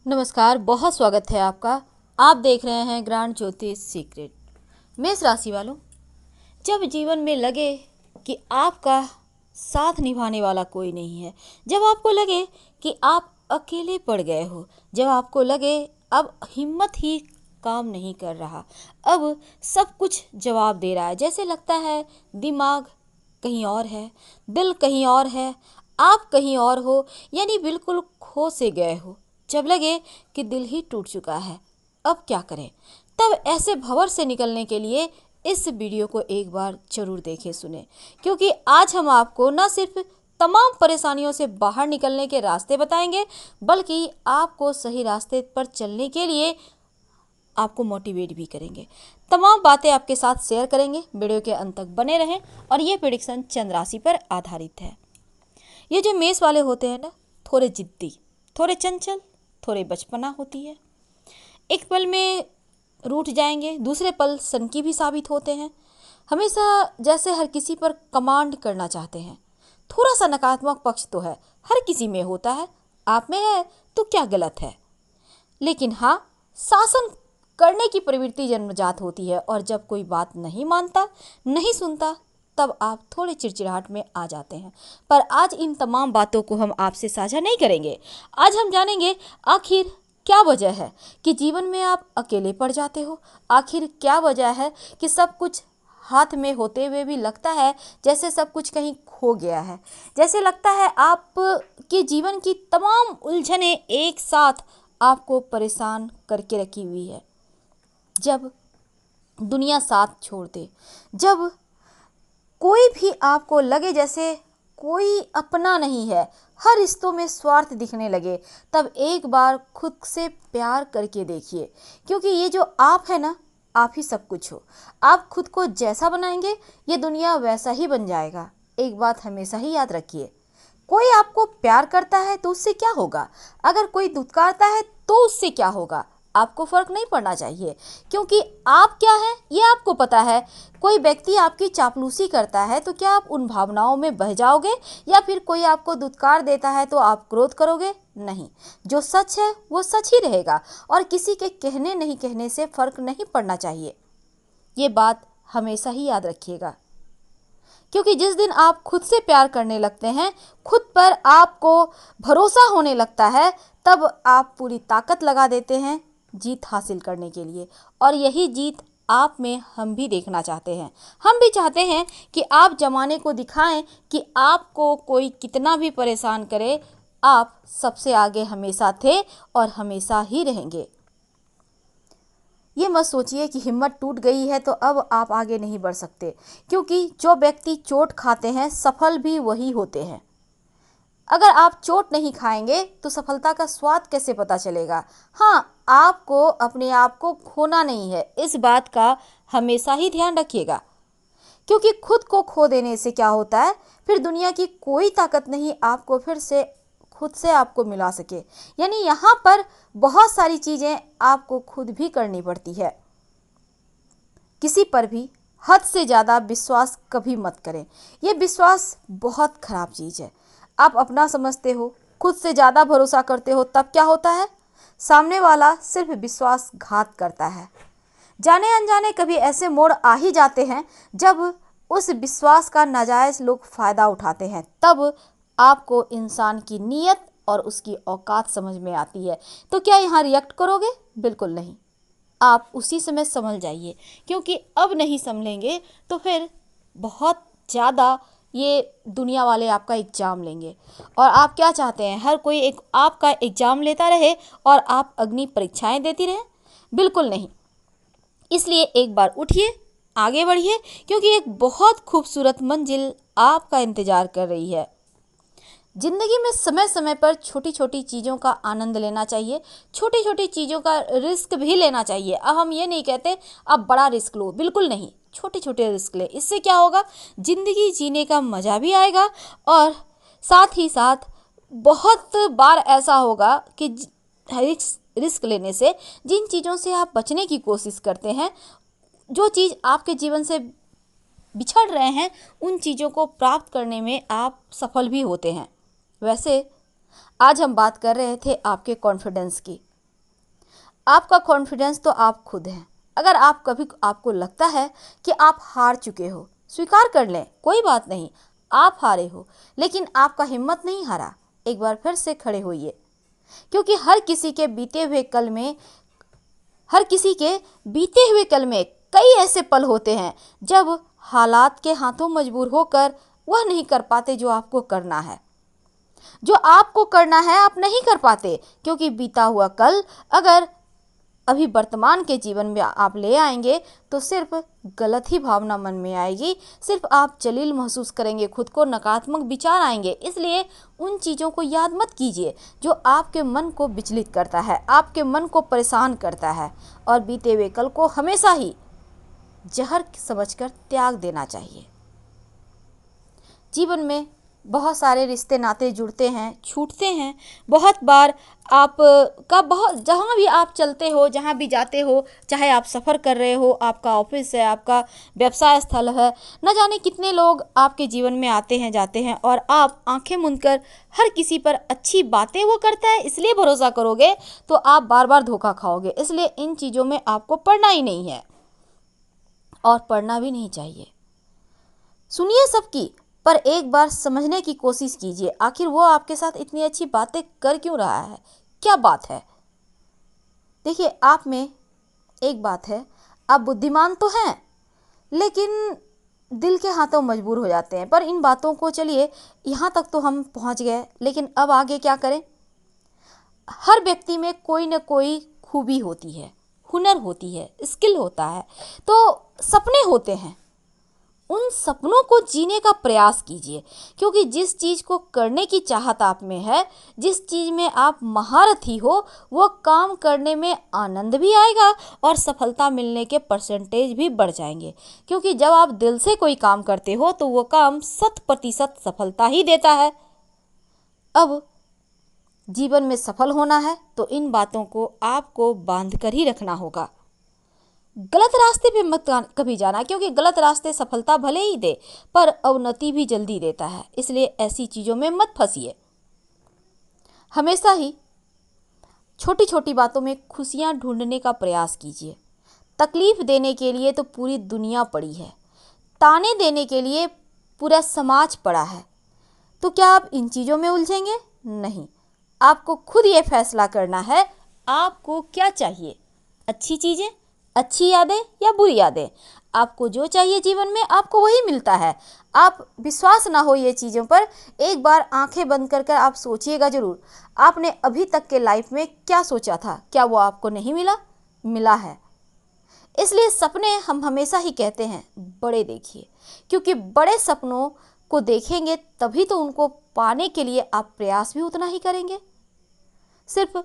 नमस्कार, बहुत स्वागत है आपका। आप देख रहे हैं ग्रांड ज्योतिष सीक्रेट। मेष राशि वालों, जब जीवन में लगे कि आपका साथ निभाने वाला कोई नहीं है, जब आपको लगे कि आप अकेले पड़ गए हो, जब आपको लगे अब हिम्मत ही काम नहीं कर रहा, अब सब कुछ जवाब दे रहा है, जैसे लगता है दिमाग कहीं और है, दिल कहीं और है, आप कहीं और हो, यानी बिल्कुल खो से गए हो, जब लगे कि दिल ही टूट चुका है, अब क्या करें। तब ऐसे भंवर से निकलने के लिए इस वीडियो को एक बार जरूर देखें सुने, क्योंकि आज हम आपको न सिर्फ तमाम परेशानियों से बाहर निकलने के रास्ते बताएंगे, बल्कि आपको सही रास्ते पर चलने के लिए आपको मोटिवेट भी करेंगे। तमाम बातें आपके साथ शेयर करेंगे। वीडियो के अंत तक बने रहें। और ये प्रेडिक्शन चंद राशि पर आधारित है। ये जो मेष वाले होते हैं ना, थोड़े जिद्दी, थोड़े चंचल, थोड़े बचपना होती है। एक पल में रूठ जाएंगे, दूसरे पल सनकी भी साबित होते हैं। हमेशा जैसे हर किसी पर कमांड करना चाहते हैं। थोड़ा सा नकारात्मक पक्ष तो है, हर किसी में होता है, आप में है तो क्या गलत है। लेकिन हाँ, शासन करने की प्रवृत्ति जन्मजात होती है, और जब कोई बात नहीं मानता, नहीं सुनता, तब आप थोड़े चिड़चिड़ाहट में आ जाते हैं। पर आज इन तमाम बातों को हम आपसे साझा नहीं करेंगे। आज हम जानेंगे आखिर क्या वजह है कि जीवन में आप अकेले पड़ जाते हो। आखिर क्या वजह है कि सब कुछ हाथ में होते हुए भी लगता है जैसे सब कुछ कहीं खो गया है, जैसे लगता है आपके जीवन की तमाम उलझनें एक साथ आपको परेशान करके रखी हुई है। जब दुनिया साथ छोड़ दे, जब कोई भी आपको लगे जैसे कोई अपना नहीं है, हर रिश्तों में स्वार्थ दिखने लगे, तब एक बार खुद से प्यार करके देखिए, क्योंकि ये जो आप है ना, आप ही सब कुछ हो। आप खुद को जैसा बनाएंगे, ये दुनिया वैसा ही बन जाएगा। एक बात हमेशा ही याद रखिए, कोई आपको प्यार करता है तो उससे क्या होगा, अगर कोई दुत्कारता है तो उससे क्या होगा, आपको फर्क नहीं पड़ना चाहिए, क्योंकि आप क्या है ये आपको पता है। कोई व्यक्ति आपकी चापलूसी करता है तो क्या आप उन भावनाओं में बह जाओगे, या फिर कोई आपको दुत्कार देता है तो आप क्रोध करोगे? नहीं, जो सच है वो सच ही रहेगा, और किसी के कहने नहीं कहने से फर्क नहीं पड़ना चाहिए। ये बात हमेशा ही याद रखिएगा, क्योंकि जिस दिन आप खुद से प्यार करने लगते हैं, खुद पर आपको भरोसा होने लगता है, तब आप पूरी ताकत लगा देते हैं जीत हासिल करने के लिए। और यही जीत आप में हम भी देखना चाहते हैं। हम भी चाहते हैं कि आप जमाने को दिखाएं कि आपको कोई कितना भी परेशान करे, आप सबसे आगे हमेशा थे और हमेशा ही रहेंगे। ये मत सोचिए कि हिम्मत टूट गई है तो अब आप आगे नहीं बढ़ सकते, क्योंकि जो व्यक्ति चोट खाते हैं सफल भी वही होते हैं। अगर आप चोट नहीं खाएंगे तो सफलता का स्वाद कैसे पता चलेगा। हाँ, आपको अपने आप को खोना नहीं है, इस बात का हमेशा ही ध्यान रखिएगा, क्योंकि खुद को खो देने से क्या होता है, फिर दुनिया की कोई ताकत नहीं आपको फिर से खुद से आपको मिला सके। यानी यहाँ पर बहुत सारी चीज़ें आपको खुद भी करनी पड़ती है। किसी पर भी हद से ज़्यादा विश्वास कभी मत करें, ये विश्वास बहुत खराब चीज़ है। आप अपना समझते हो, खुद से ज़्यादा भरोसा करते हो, तब क्या होता है, सामने वाला सिर्फ विश्वासघात करता है। जाने अनजाने कभी ऐसे मोड़ आ ही जाते हैं जब उस विश्वास का नाजायज़ लोग फ़ायदा उठाते हैं, तब आपको इंसान की नीयत और उसकी औकात समझ में आती है। तो क्या यहाँ रिएक्ट करोगे? बिल्कुल नहीं, आप उसी समय समझ जाइए, क्योंकि अब नहीं संभलेंगे तो फिर बहुत ज़्यादा ये दुनिया वाले आपका एग्ज़ाम लेंगे। और आप क्या चाहते हैं, हर कोई एक आपका एग्ज़ाम लेता रहे और आप अग्नि परीक्षाएं देती रहें? बिल्कुल नहीं। इसलिए एक बार उठिए, आगे बढ़िए, क्योंकि एक बहुत खूबसूरत मंजिल आपका इंतज़ार कर रही है। जिंदगी में समय समय पर छोटी छोटी चीज़ों का आनंद लेना चाहिए, छोटी छोटी चीज़ों का रिस्क भी लेना चाहिए। अब हम ये नहीं कहते अब बड़ा रिस्क लो, बिल्कुल नहीं, छोटे छोटे रिस्क ले। इससे क्या होगा, ज़िंदगी जीने का मज़ा भी आएगा, और साथ ही साथ बहुत बार ऐसा होगा कि रिस्क लेने से जिन चीज़ों से आप बचने की कोशिश करते हैं, जो चीज़ आपके जीवन से बिछड़ रहे हैं, उन चीज़ों को प्राप्त करने में आप सफल भी होते हैं। वैसे आज हम बात कर रहे थे आपके कॉन्फिडेंस की, आपका कॉन्फिडेंस तो आप खुद हैं। अगर आप कभी आपको लगता है कि आप हार चुके हो, स्वीकार कर लें, कोई बात नहीं, आप हारे हो, लेकिन आपका हिम्मत नहीं हारा। एक बार फिर से खड़े होइए, क्योंकि हर किसी के बीते हुए कल में कई ऐसे पल होते हैं जब हालात के हाथों मजबूर होकर वह नहीं कर पाते जो आपको करना है। जो आपको करना है आप नहीं कर पाते, क्योंकि बीता हुआ कल अगर अभी वर्तमान के जीवन में आप ले आएंगे तो सिर्फ गलत ही भावना मन में आएगी, सिर्फ आप जलील महसूस करेंगे, खुद को नकारात्मक विचार आएंगे। इसलिए उन चीज़ों को याद मत कीजिए जो आपके मन को विचलित करता है, आपके मन को परेशान करता है। और बीते हुए कल को हमेशा ही जहर समझकर त्याग देना चाहिए। जीवन में बहुत सारे रिश्ते नाते जुड़ते हैं, छूटते हैं। बहुत बार जहाँ भी आप चलते हो, जहाँ भी जाते हो, चाहे आप सफ़र कर रहे हो, आपका ऑफिस है, आपका व्यवसाय स्थल है, न जाने कितने लोग आपके जीवन में आते हैं जाते हैं, और आप आंखें मूंदकर हर किसी पर अच्छी बातें वो करता है इसलिए भरोसा करोगे तो आप बार बार धोखा खाओगे। इसलिए इन चीज़ों में आपको पड़ना ही नहीं है और पढ़ना भी नहीं चाहिए। सुनिए सबकी, पर एक बार समझने की कोशिश कीजिए, आखिर वो आपके साथ इतनी अच्छी बातें कर क्यों रहा है, क्या बात है। देखिए, आप में एक बात है, आप बुद्धिमान तो हैं लेकिन दिल के हाथों मजबूर हो जाते हैं। पर इन बातों को, चलिए यहाँ तक तो हम पहुँच गए, लेकिन अब आगे क्या करें। हर व्यक्ति में कोई न कोई खूबी होती है, हुनर होती है, स्किल होता है, तो सपने होते हैं। उन सपनों को जीने का प्रयास कीजिए, क्योंकि जिस चीज़ को करने की चाहत आप में है, जिस चीज़ में आप महारथी हो, वो काम करने में आनंद भी आएगा और सफलता मिलने के परसेंटेज भी बढ़ जाएंगे। क्योंकि जब आप दिल से कोई काम करते हो तो वो काम 100% सफलता ही देता है। अब जीवन में सफल होना है तो इन बातों को आपको बांध कर ही रखना होगा। गलत रास्ते पे मत कभी जाना, क्योंकि गलत रास्ते सफलता भले ही दे पर अवनति भी जल्दी देता है। इसलिए ऐसी चीज़ों में मत फंसिए। हमेशा ही छोटी छोटी बातों में खुशियाँ ढूंढने का प्रयास कीजिए। तकलीफ देने के लिए तो पूरी दुनिया पड़ी है, ताने देने के लिए पूरा समाज पड़ा है, तो क्या आप इन चीज़ों में उलझेंगे? नहीं, आपको खुद ये फैसला करना है आपको क्या चाहिए, अच्छी चीज़ें, अच्छी यादें या बुरी यादें। आपको जो चाहिए जीवन में आपको वही मिलता है। आप विश्वास ना हो ये चीज़ों पर, एक बार आंखें बंद कर कर आप सोचिएगा ज़रूर, आपने अभी तक के लाइफ में क्या सोचा था, क्या वो आपको नहीं मिला? मिला है। इसलिए सपने हम हमेशा ही कहते हैं बड़े देखिए, क्योंकि बड़े सपनों को देखेंगे तभी तो उनको पाने के लिए आप प्रयास भी उतना ही करेंगे। सिर्फ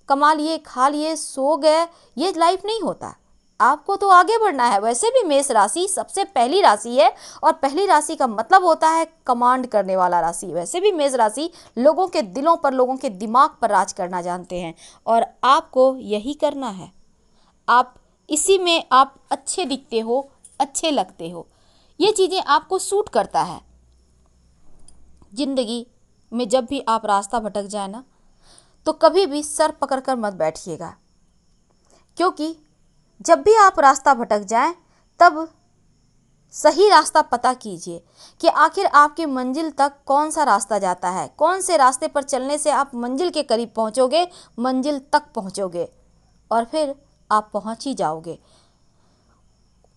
कमा लिए, खा लिए, सो गए, ये लाइफ नहीं होता। आपको तो आगे बढ़ना है। वैसे भी मेष राशि सबसे पहली राशि है और पहली राशि का मतलब होता है कमांड करने वाला राशि। वैसे भी मेष राशि लोगों के दिलों पर, लोगों के दिमाग पर राज करना जानते हैं और आपको यही करना है। आप इसी में आप अच्छे दिखते हो, अच्छे लगते हो, ये चीज़ें आपको सूट करता है। जिंदगी में जब भी आप रास्ता भटक जाए ना, तो कभी भी सर पकड़कर मत बैठिएगा, क्योंकि जब भी आप रास्ता भटक जाएं तब सही रास्ता पता कीजिए कि आखिर आपकी मंजिल तक कौन सा रास्ता जाता है, कौन से रास्ते पर चलने से आप मंजिल के करीब पहुंचोगे, मंजिल तक पहुंचोगे और फिर आप पहुंच ही जाओगे।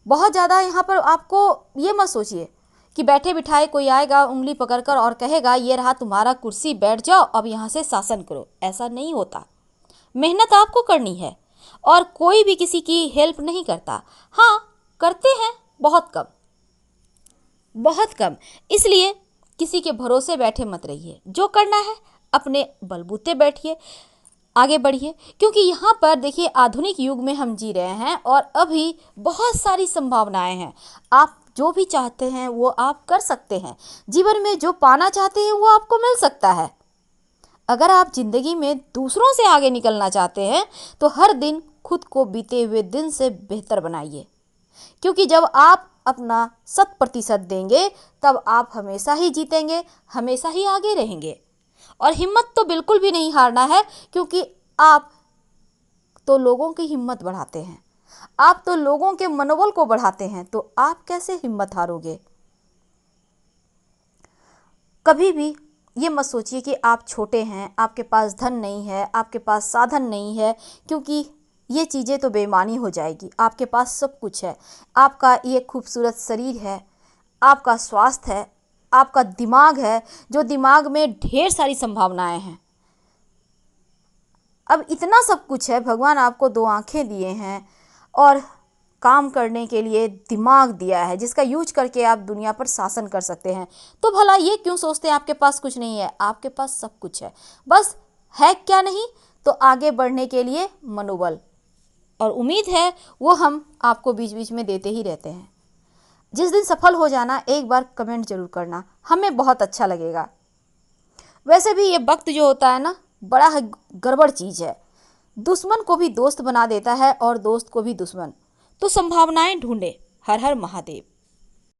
बहुत ज़्यादा यहाँ पर आपको ये मत सोचिए कि बैठे बिठाए कोई आएगा उंगली पकड़कर और कहेगा ये रहा तुम्हारा कुर्सी, बैठ जाओ अब यहाँ से शासन करो। ऐसा नहीं होता। मेहनत आपको करनी है और कोई भी किसी की हेल्प नहीं करता। हाँ, करते हैं बहुत कम, बहुत कम। इसलिए किसी के भरोसे बैठे मत रहिए। जो करना है अपने बलबूते बैठिए, आगे बढ़िए, क्योंकि यहाँ पर देखिए आधुनिक युग में हम जी रहे हैं और अभी बहुत सारी संभावनाएं हैं। आप जो भी चाहते हैं वो आप कर सकते हैं। जीवन में जो पाना चाहते हैं वो आपको मिल सकता है। अगर आप जिंदगी में दूसरों से आगे निकलना चाहते हैं तो हर दिन खुद को बीते हुए दिन से बेहतर बनाइए, क्योंकि जब आप अपना 100% देंगे तब आप हमेशा ही जीतेंगे, हमेशा ही आगे रहेंगे। और हिम्मत तो बिल्कुल भी नहीं हारना है, क्योंकि आप तो लोगों की हिम्मत बढ़ाते हैं, आप तो लोगों के मनोबल को बढ़ाते हैं, तो आप कैसे हिम्मत हारोगे। कभी भी ये मत सोचिए कि आप छोटे हैं, आपके पास धन नहीं है, आपके पास साधन नहीं है, क्योंकि ये चीज़ें तो बेईमानी हो जाएगी। आपके पास सब कुछ है, आपका ये खूबसूरत शरीर है, आपका स्वास्थ्य है, आपका दिमाग है, जो दिमाग में ढेर सारी संभावनाएं हैं। अब इतना सब कुछ है, भगवान आपको दो आंखें दिए हैं और काम करने के लिए दिमाग दिया है, जिसका यूज करके आप दुनिया पर शासन कर सकते हैं। तो भला ये क्यों सोचते हैं आपके पास कुछ नहीं है। आपके पास सब कुछ है, बस है क्या नहीं तो आगे बढ़ने के लिए मनोबल और उम्मीद है, वो हम आपको बीच बीच में देते ही रहते हैं। जिस दिन सफल हो जाना, एक बार कमेंट जरूर करना, हमें बहुत अच्छा लगेगा। वैसे भी ये वक्त जो होता है ना, बड़ा गड़बड़ चीज़ है, दुश्मन को भी दोस्त बना देता है और दोस्त को भी दुश्मन। तो संभावनाएं ढूंढे। हर हर महादेव।